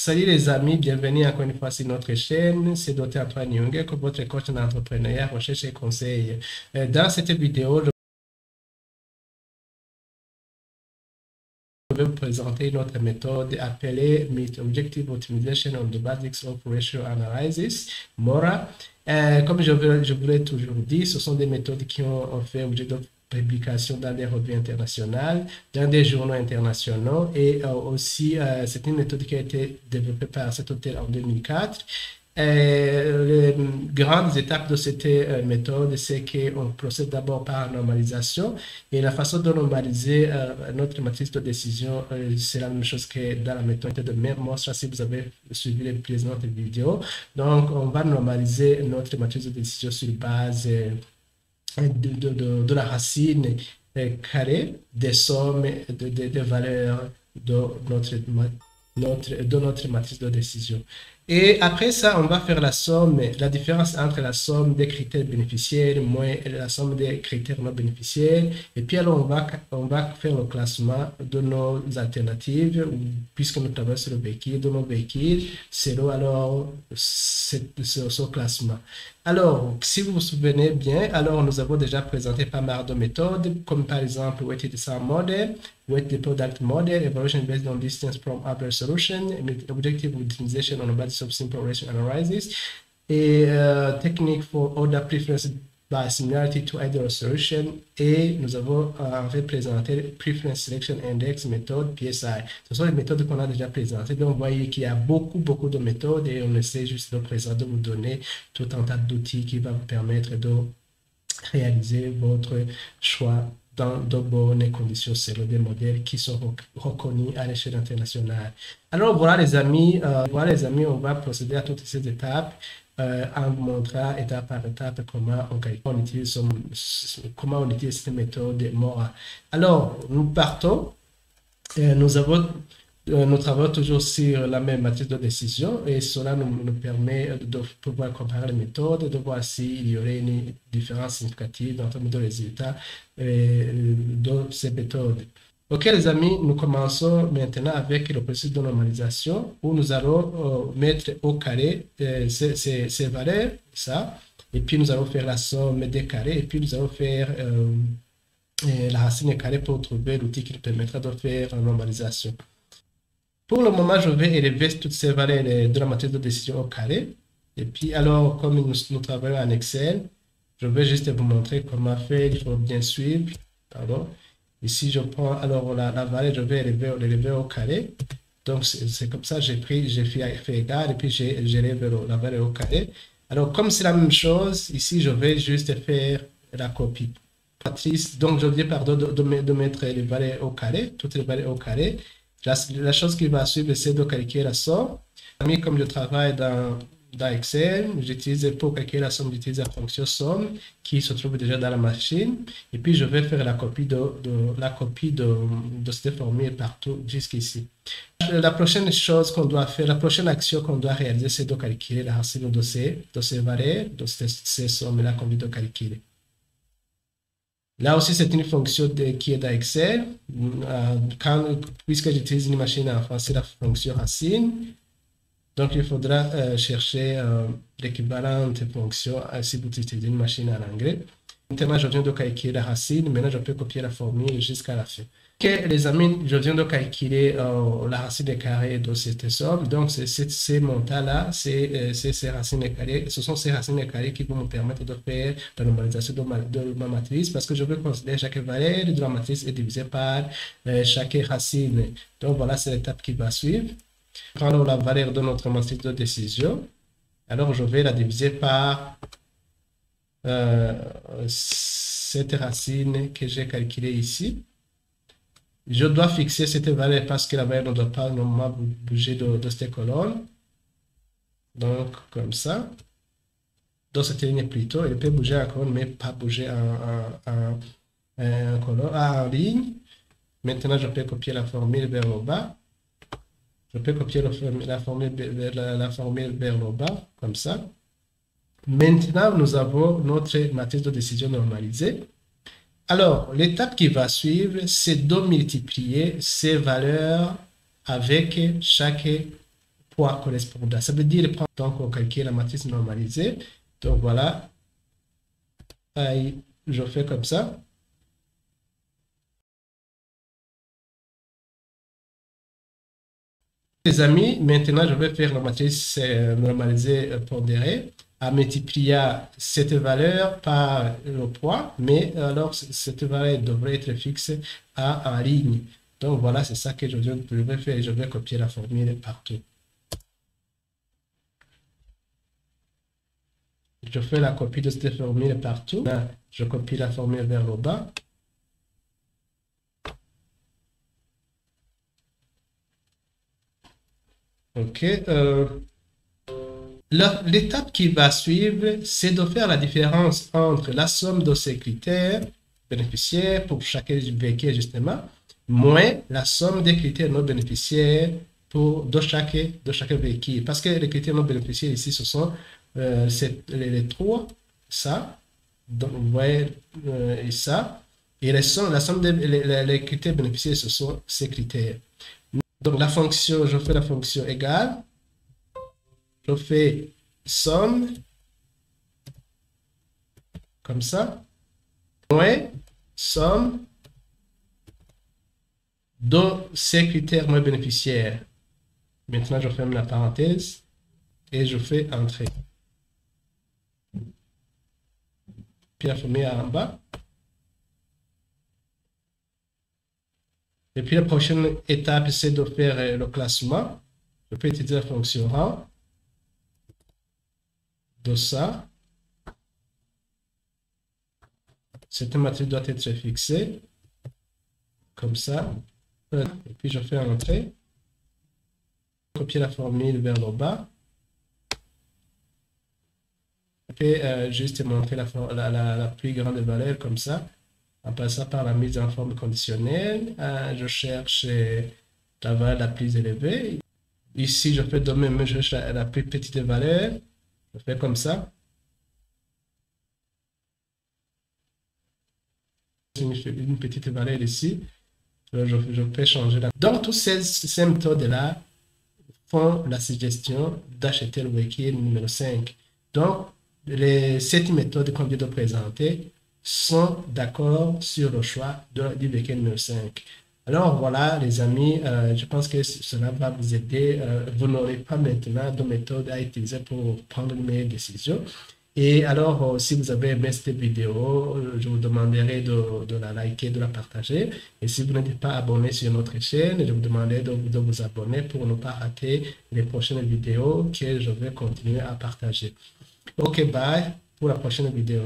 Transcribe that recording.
Salut les amis, bienvenue encore une fois sur notre chaîne. C'est Dr. Antoine Nyongue, votre coach en entrepreneuriat, recherche et conseil. Dans cette vidéo, je vais vous présenter notre méthode appelée Meet Objective Optimization on the Basics of Ratio Analysis, MORA. Comme je vous l'ai toujours dit, ce sont des méthodes qui ont fait objet de publication dans des revues internationales, dans des journaux internationaux et aussi c'est une méthode qui a été développée par cet auteur en 2004. Les grandes étapes de cette méthode, c'est qu'on procède d'abord par normalisation et la façon de normaliser notre matrice de décision, c'est la même chose que dans la méthode de même monstre si vous avez suivi les précédentes vidéos. Donc, on va normaliser notre matrice de décision sur base de la racine carrée des sommes des valeurs de notre matrice de décision. Et après ça, on va faire la différence entre la somme des critères bénéficiaires moins la somme des critères non bénéficiaires. Et puis alors, on va faire le classement de nos alternatives, puisque nous travaillons sur le véhicule, de nos véhicules, selon alors ce classement. Alors, si vous vous souvenez bien, alors nous avons déjà présenté pas mal de méthodes, comme par exemple Weighted Sum Model, Weighted Product Model, Evaluation Based on Distance from Other Solution, Objective Optimization on the Basis of Simple Ratio Analysis, et Technique for Order Preference by Similarity to Either Solution, et nous avons présenté Preference Selection Index méthode PSI. Ce sont les méthodes qu'on a déjà présentées. Donc, vous voyez qu'il y a beaucoup de méthodes et on essaie juste de présenter, de vous donner tout un tas d'outils qui va vous permettre de réaliser votre choix dans de bonnes conditions selon des modèles qui sont reconnus à l'échelle internationale. Alors voilà les amis, on va procéder à toutes ces étapes en vous montrant étape par étape comment on utilise cette méthode MORA. Alors nous partons, nous travaillons toujours sur la même matrice de décision et cela nous permet de pouvoir comparer les méthodes, de voir s'il y aurait une différence significative en termes de résultats de ces méthodes. Ok les amis, nous commençons maintenant avec le processus de normalisation où nous allons mettre au carré ces valeurs, ça, et puis nous allons faire la somme des carrés et puis nous allons faire la racine carrée pour trouver l'outil qui nous permettra de faire la normalisation. Pour le moment, je vais élever toutes ces valeurs de la matrice de décision au carré. Et puis, alors, comme nous travaillons en Excel, je vais juste vous montrer comment faire. Il faut bien suivre. Pardon. Ici, je prends alors la valeur, je vais l'élever au carré. Donc, c'est comme ça, j'ai fait égal et puis j'élève la valeur au carré. Alors, comme c'est la même chose, ici, je vais juste faire la copie. Matrice, donc, je viens pardon, de mettre les valeurs au carré, toutes les valeurs au carré. La chose qui va suivre, c'est de calculer la somme. Comme je travaille dans Excel, pour calculer la somme, j'utilise la fonction somme qui se trouve déjà dans la machine. Et puis, je vais faire la copie de cette formule partout jusqu'ici. La prochaine chose qu'on doit faire, la prochaine action qu'on doit réaliser, c'est de calculer la racine de ces valeurs, de ces sommes-là qu'on vient de calculer. Là aussi, c'est une fonction qui est dans Excel. Puisque j'utilise une machine en français, la fonction racine. Donc, il faudra chercher l'équivalente fonction si vous utilisez une machine en anglais. Maintenant, je viens de calculer la racine. Maintenant, je peux copier la formule jusqu'à la fin. Ok, les amis, je viens de calculer la racine carrée de cette somme. Donc, ces montants-là, ces racines carrées, ce sont ces racines carrées qui vont me permettre de faire la normalisation de ma matrice parce que je veux considérer chaque valeur de la matrice est divisée par chaque racine. Donc, voilà, c'est l'étape qui va suivre. Prendre la valeur de notre matrice de décision. Alors, je vais la diviser par cette racine que j'ai calculée ici. Je dois fixer cette valeur parce que la valeur ne doit pas normalement bouger de cette colonne. Donc, comme ça. Dans cette ligne plutôt, elle peut bouger en colonne, mais pas bouger en ligne. Maintenant, je peux copier la formule vers le bas. Je peux copier la formule vers le bas, comme ça. Maintenant, nous avons notre matrice de décision normalisée. Alors, l'étape qui va suivre, c'est de multiplier ces valeurs avec chaque poids correspondant. Ça veut dire, donc, on calcule la matrice normalisée. Donc, voilà. Je fais comme ça. Les amis, maintenant, je vais faire la matrice normalisée pondérée à multiplier cette valeur par le poids, mais alors cette valeur devrait être fixe en ligne. Donc, voilà, c'est ça que je vais faire. Je vais copier la formule partout. Je fais la copie de cette formule partout. Là, je copie la formule vers le bas. OK. L'étape qui va suivre, c'est de faire la différence entre la somme de ces critères bénéficiaires pour chacun véhicule, justement, moins la somme des critères non bénéficiaires de chaque véhicule. Parce que les critères non bénéficiaires ici, ce sont les trois, ça, donc vous voyez, et ça, et la somme les critères bénéficiaires, ce sont ces critères. Donc la fonction, je fais la fonction égale, je fais somme, comme ça, moins somme de ces critères moins bénéficiaires. Maintenant, je ferme la parenthèse et je fais entrer. Puis la formule en bas. Et puis la prochaine étape, c'est de faire le classement. Je peux utiliser la fonction rang de ça. Cette matrice doit être fixée comme ça. Et puis je fais entrer. Copier la formule vers le bas. Et puis juste montrer la plus grande valeur comme ça. En passant par la mise en forme conditionnelle, je cherche la valeur la plus élevée. Ici, je fais de même, je cherche la plus petite valeur. Je fais comme ça. Une petite valeur ici. Je peux changer la. Donc, toutes ces méthodes-là font la suggestion d'acheter le véhicule numéro 5. Donc, cette méthode qu'on vient de présenter sont d'accord sur le choix du véhicule numéro 5. Alors voilà les amis, je pense que cela va vous aider. Vous n'aurez pas maintenant de méthode à utiliser pour prendre une meilleure décision. Et alors, si vous avez aimé cette vidéo, je vous demanderai de la liker, de la partager. Et si vous n'êtes pas abonné sur notre chaîne, je vous demanderai de vous abonner pour ne pas rater les prochaines vidéos que je vais continuer à partager. OK, bye pour la prochaine vidéo.